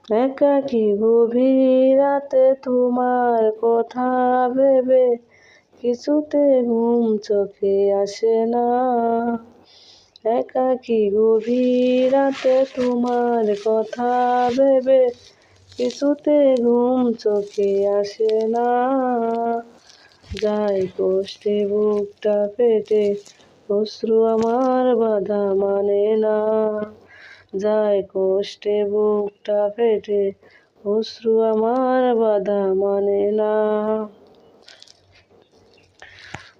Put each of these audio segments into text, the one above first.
একাকী গভীর রাতে তোমার কথা ভেবে কিছুতে ঘুম চোখে আসে না। একাকী গভীর রাতে তোমার কথা ভেবে কিছুতে ঘুম চোখে আসে না। যায় কষ্টে বুকটা ফেটে, অশ্রু আমার বাধা মানে না। যায় কষ্টে বুকটা ফেটে, অশ্রু আমার বাধা মানে না।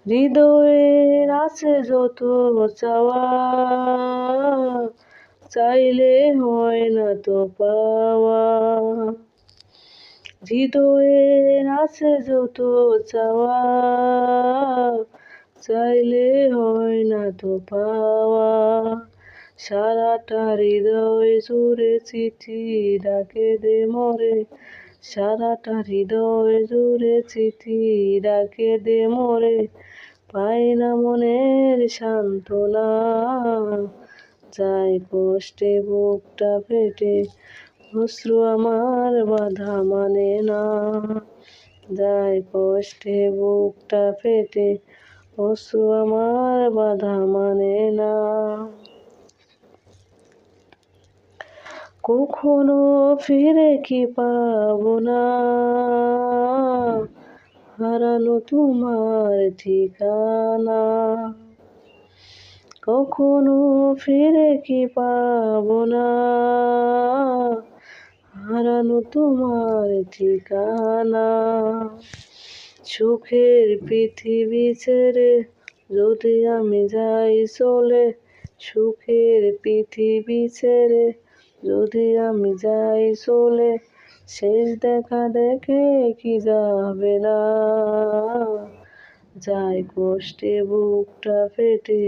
হৃদয়ের আছে যত চাওয়া, চাইলে হয় না তো পাওয়া। হৃদয়ের আছে যত চাওয়া, চাইলে হয় না তো পাওয়া। সারাটা হৃদয় জুড়ে চিঠি ডাকে দে মোরে, সারাটা হৃদয় জুড়ে চিঠি ডাকে দে মোরে। পাই না মনের সান্ত্বনা, যায় কষ্টে বুকটা ফেটে, অশ্রু আমার বাধা মানে না। যায় কষ্টে বুকটা ফেটে, অশ্রু আমার বাধা মানে না। কখনো ফিরে কি পাবো না, হারানো তোমার ঠিকানা। কখনো ফিরে কি পাবো না, হারানো তোমার ঠিকানা। সুখের পৃথিবী ছেড়ে যদি আমি যাই চলে, সুখের পৃথিবী ছেড়ে যদি আমি যাই চলে, শেষ দেখা দেখে কি যাবে না। যায় কষ্টে বুকটা ফেটে,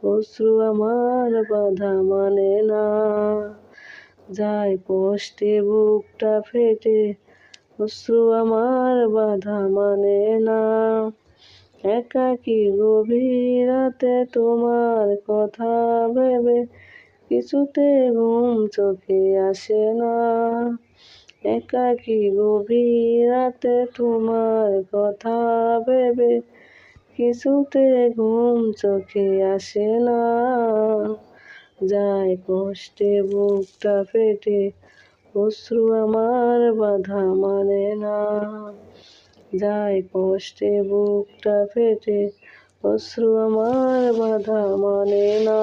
অশ্রু আমার বাধা মানে না। যায় কষ্টে বুকটা ফেটে, অশ্রু আমার বাধা মানে না। একাকী গভীর রাতে তোমার কথা ভেবে কিছুতে ঘুম চোখে আসে না। একাকী গভীর রাতে তোমার কথা ভেবে কিছুতে ঘুম চোখে আসে না। যায় কষ্টে বুকটা ফেটে, অশ্রু আমার বাধা মানে না। যায় কষ্টে বুকটা ফেটে, অশ্রু আমার বাধা মানে না।